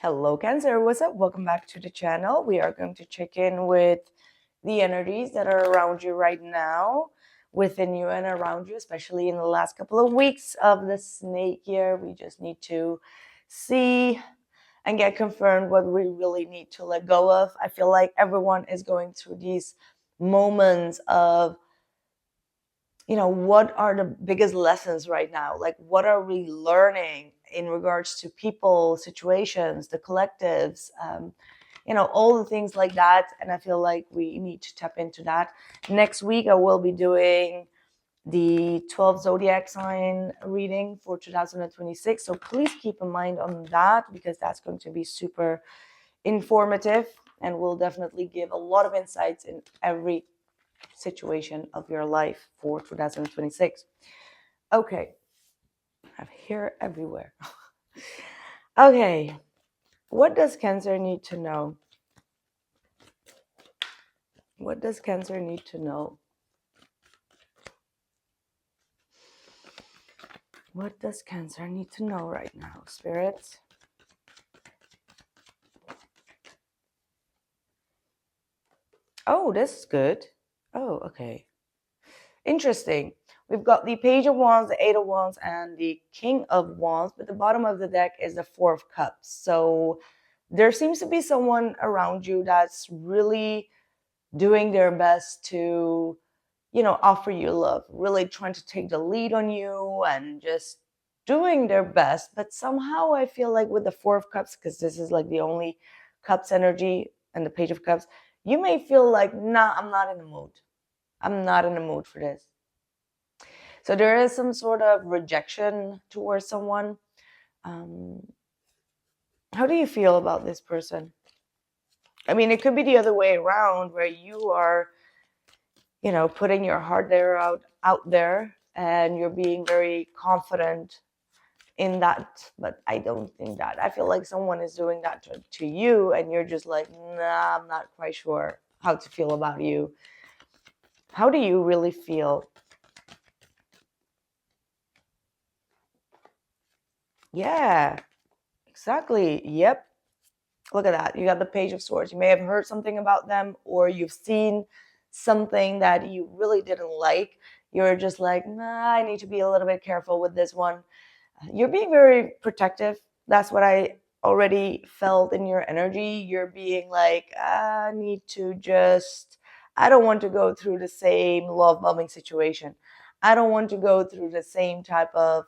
Hello Cancer, what's up? Welcome back to the channel. We are going to check in with the energies that are around you right now, within you and around you, especially in the last couple of weeks of the snake year. We just need to see and get confirmed what we really need to let go of. I feel like everyone is going through these moments of, what are the biggest lessons right now? Like, what are we learning in regards to people, situations, the collectives, all the things like that. And I feel like we need to tap into that. Next week, I will be doing the 12 zodiac sign reading for 2026. So please keep in mind on that, because that's going to be super informative and will definitely give a lot of insights in every situation of your life for 2026. Okay, I have hair everywhere. Okay, what does Cancer need to know? What does Cancer need to know? What does Cancer need to know right now, Spirit? Oh, this is good. Oh, okay. Interesting. We've got the Page of Wands, the Eight of Wands, and the King of Wands, but the bottom of the deck is the Four of Cups. So there seems to be someone around you that's really doing their best to, offer you love, really trying to take the lead on you and just doing their best. But somehow I feel like with the Four of Cups, because this is like the only Cups energy and the Page of Cups, you may feel like, nah, I'm not in the mood. I'm not in the mood for this. So there is some sort of rejection towards someone. How do you feel about this person? I mean, it could be the other way around, where you are, putting your heart out there, and you're being very confident in that. But I don't think that. I feel like someone is doing that to you, and you're just like, nah, I'm not quite sure how to feel about you. How do you really feel? Yeah, exactly. Yep. Look at that. You got the Page of Swords. You may have heard something about them, or you've seen something that you really didn't like. You're just like, nah, I need to be a little bit careful with this one. You're being very protective. That's what I already felt in your energy. You're being like, I don't want to go through the same love bombing situation. I don't want to go through the same type of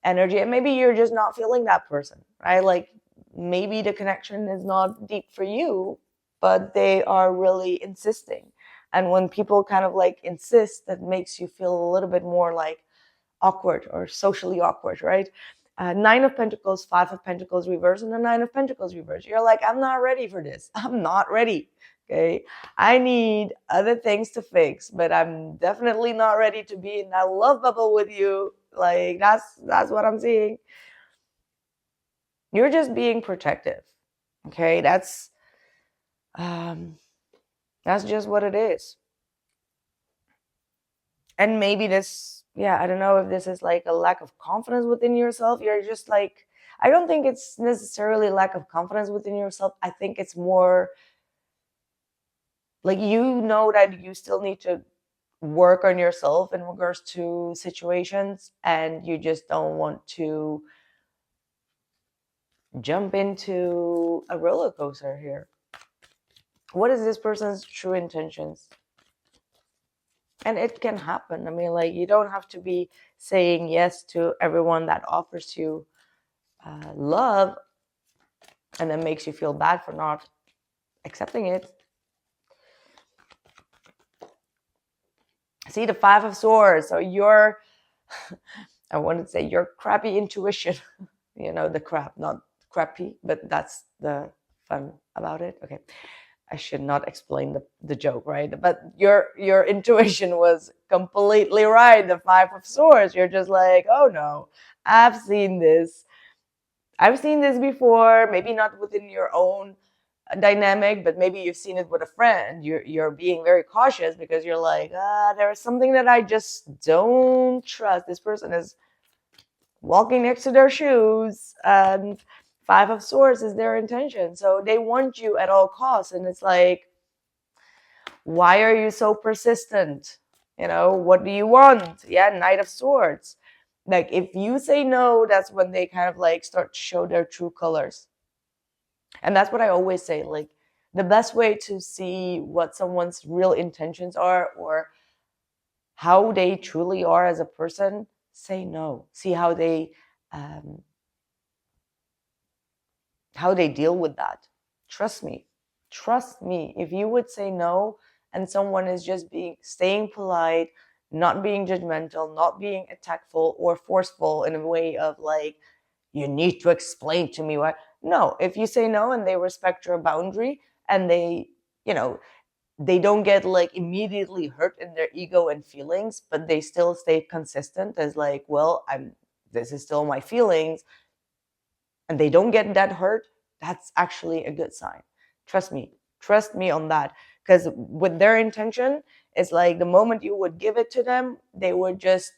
energy. And maybe you're just not feeling that person, right? Like, maybe the connection is not deep for you, but they are really insisting. And when people kind of like insist, that makes you feel a little bit more like awkward or socially awkward, right? Nine of Pentacles, Five of Pentacles reverse, and the Nine of Pentacles reverse. You're like, I'm not ready for this. I'm not ready. Okay. I need other things to fix, but I'm definitely not ready to be in that love bubble with you. Like, that's what I'm seeing. You're just being protective. Okay. That's just what it is. And maybe this, I don't know if this is like a lack of confidence within yourself. You're just like, I don't think it's necessarily lack of confidence within yourself. I think it's more like, that you still need to work on yourself in regards to situations, and you just don't want to jump into a roller coaster here. What is this person's true intentions? And it can happen. I mean, like, you don't have to be saying yes to everyone that offers you love and then makes you feel bad for not accepting it. See, the Five of Swords. So I wanted to say your crappy intuition, the crap, not crappy, but that's the fun about it. Okay. I should not explain the joke, right? But your intuition was completely right. The Five of Swords. You're just like, oh no, I've seen this. I've seen this before. Maybe not within your own dynamic, but maybe you've seen it with a friend. You're being very cautious because you're like, there's something that I just don't trust. This person is walking next to their shoes, and Five of Swords is their intention. So they want you at all costs. And it's like, why are you so persistent? What do you want? Yeah, Knight of Swords. Like, if you say no, that's when they kind of like start to show their true colors. And that's what I always say. Like, the best way to see what someone's real intentions are, or how they truly are as a person, say no. See um, how they deal with that. Trust me. Trust me. If you would say no, and someone is just staying polite, not being judgmental, not being attackful or forceful in a way of like, you need to explain to me why. No, if you say no and they respect your boundary, and you know, they don't get like immediately hurt in their ego and feelings, but they still stay consistent as like, well, this is still my feelings, and they don't get that hurt, that's actually a good sign. Trust me. Trust me on that. Because with their intention, it's like the moment you would give it to them, they would just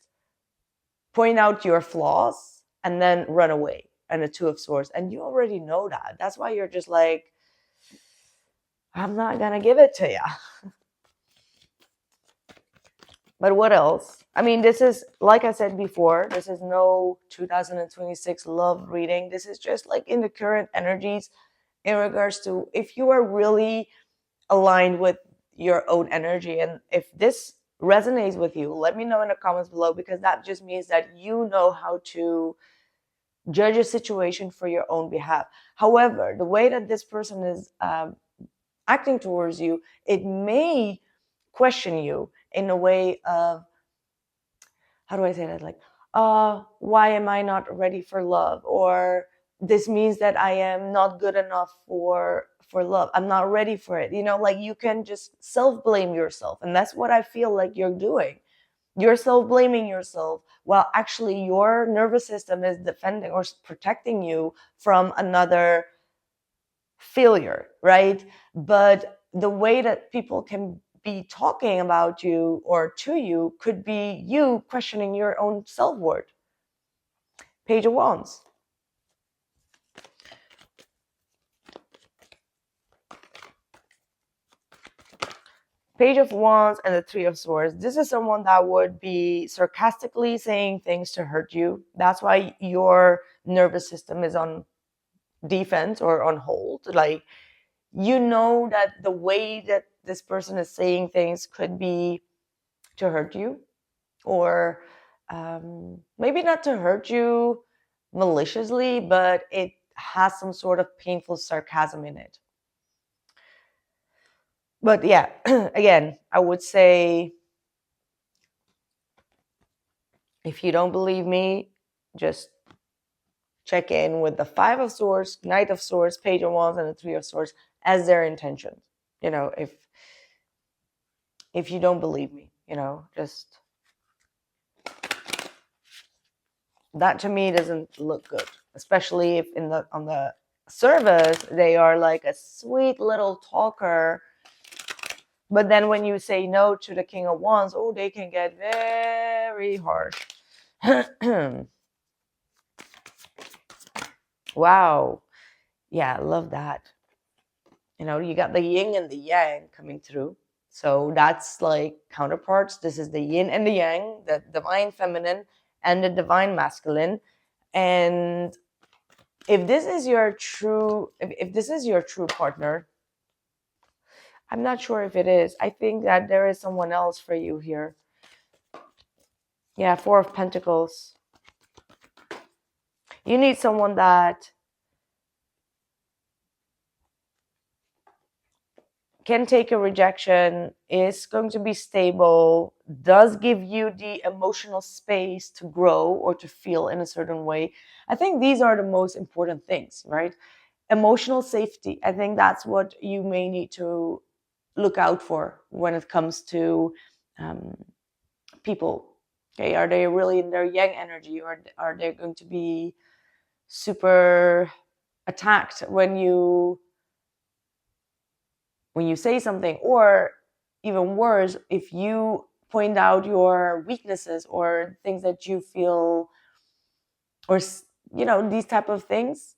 point out your flaws and then run away. And a Two of Swords. And you already know that. That's why you're just like, I'm not going to give it to you. But what else? I mean, this is, like I said before, this is no 2026 love reading. This is just like in the current energies in regards to if you are really aligned with your own energy. And if this resonates with you, let me know in the comments below, because that just means that you know how to judge a situation for your own behalf. However, the way that this person is acting towards you, it may question you in a way of, how do I say that? Like, why am I not ready for love? Or this means that I am not good enough for love. I'm not ready for it. Like, you can just self-blame yourself. And that's what I feel like you're doing. You're self-blaming yourself while actually your nervous system is defending or protecting you from another failure, right? But the way that people can be talking about you or to you could be you questioning your own self-worth. Page of Wands. Page of Wands and the Three of Swords. This is someone that would be sarcastically saying things to hurt you. That's why your nervous system is on defense or on hold. Like, that the way that this person is saying things could be to hurt you, or maybe not to hurt you maliciously, but it has some sort of painful sarcasm in it. But yeah, again, I would say, if you don't believe me, just check in with the Five of Swords, Knight of Swords, Page of Wands, and the Three of Swords as their intentions. If you don't believe me, just, that to me doesn't look good, especially if on the surface they are like a sweet little talker, but then when you say no to the King of Wands, oh, they can get very harsh. Wow. Yeah, I love that. You got the yin and the yang coming through. So that's like counterparts. This is the yin and the yang, the divine feminine and the divine masculine. And if this is your true partner, I'm not sure if it is. I think that there is someone else for you here. Yeah, Four of Pentacles. You need someone that can take a rejection, is going to be stable, does give you the emotional space to grow or to feel in a certain way. I think these are the most important things, right? Emotional safety. I think that's what you may need to look out for when it comes to people. Okay, are they really in their yang energy, or are they going to be super attacked when you say something? Or even worse, if you point out your weaknesses or things that you feel, or these type of things,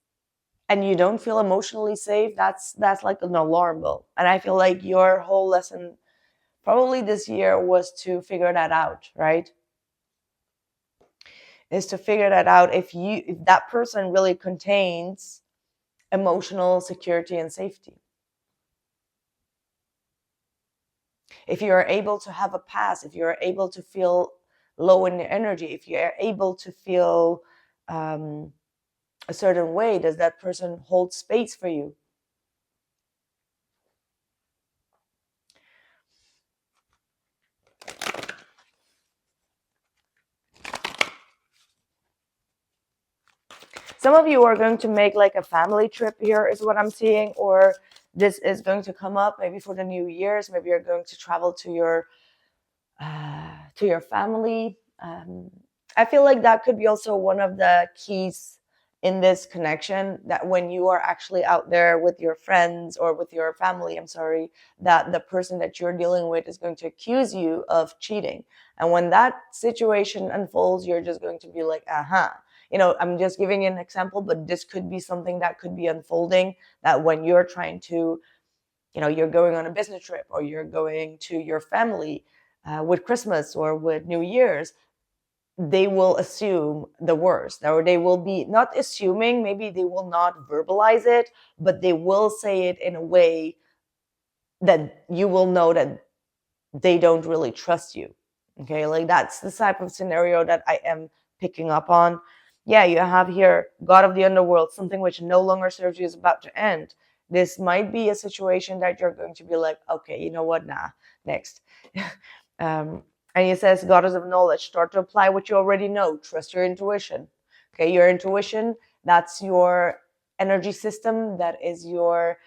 and you don't feel emotionally safe, that's like an alarm bell. And I feel like your whole lesson probably this year was to figure that out, right? Is to figure that out if that person really contains emotional security and safety. If you are able to have a pass, if you are able to feel low in your energy, if you are able to feel a certain way, does that person hold space for you? Some of you are going to make like a family trip here, is what I'm seeing, or this is going to come up maybe for the New Year's. Maybe you're going to travel to your family. I feel like that could be also one of the keys in this connection, that when you are actually out there with your friends or with your family, I'm sorry, that the person that you're dealing with is going to accuse you of cheating. And when that situation unfolds, you're just going to be like, I'm just giving you an example, but this could be something that could be unfolding, that when you're trying to, you're going on a business trip, or you're going to your family with Christmas or with New Year's, they will assume the worst, or they will be not assuming, maybe they will not verbalize it, but they will say it in a way that you will know that they don't really trust you. Okay, like that's the type of scenario that I am picking up on. Yeah, you have here God of the underworld, something which no longer serves you is about to end. This might be a situation that you're going to be like, okay, you know what, nah, next. And he says, goddess of knowledge, start to apply what you already know. Trust your intuition. Okay, your intuition, that's your energy system, that is your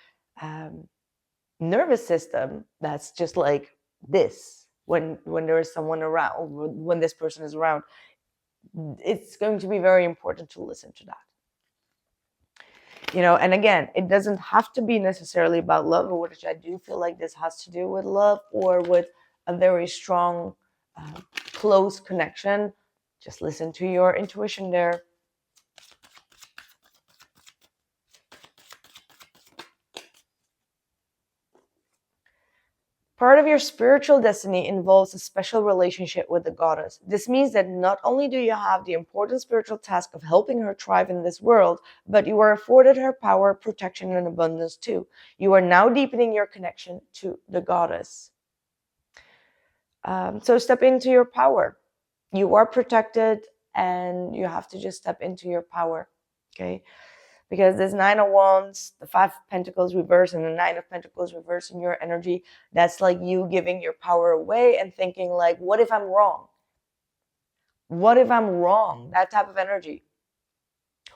nervous system. That's just like this. When there is someone around, when this person is around, it's going to be very important to listen to that. And again, it doesn't have to be necessarily about love, which I do feel like this has to do with love, or with a very strong close connection. Just listen to your intuition there. Part of your spiritual destiny involves a special relationship with the goddess. This means that not only do you have the important spiritual task of helping her thrive in this world, but you are afforded her power, protection, and abundance too. You are now deepening your connection to the goddess. So step into your power. You are protected, and you have to just step into your power. Okay? Because this 9 of Wands, the 5 of Pentacles reverse, and the 9 of Pentacles reverse in your energy, that's like you giving your power away and thinking like, what if I'm wrong? What if I'm wrong? That type of energy.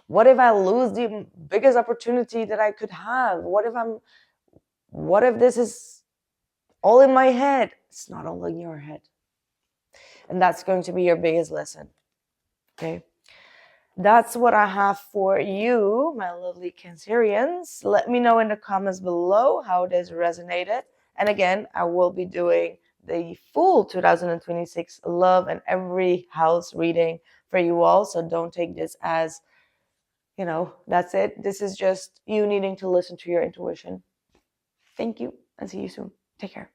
What if I lose the biggest opportunity that I could have? What if this is all in my head? It's not all in your head. And that's going to be your biggest lesson. Okay? That's what I have for you, my lovely Cancerians. Let me know in the comments below how this resonated. And again, I will be doing the full 2026 love and every house reading for you all. So don't take this as, that's it. This is just you needing to listen to your intuition. Thank you, and see you soon. Take care.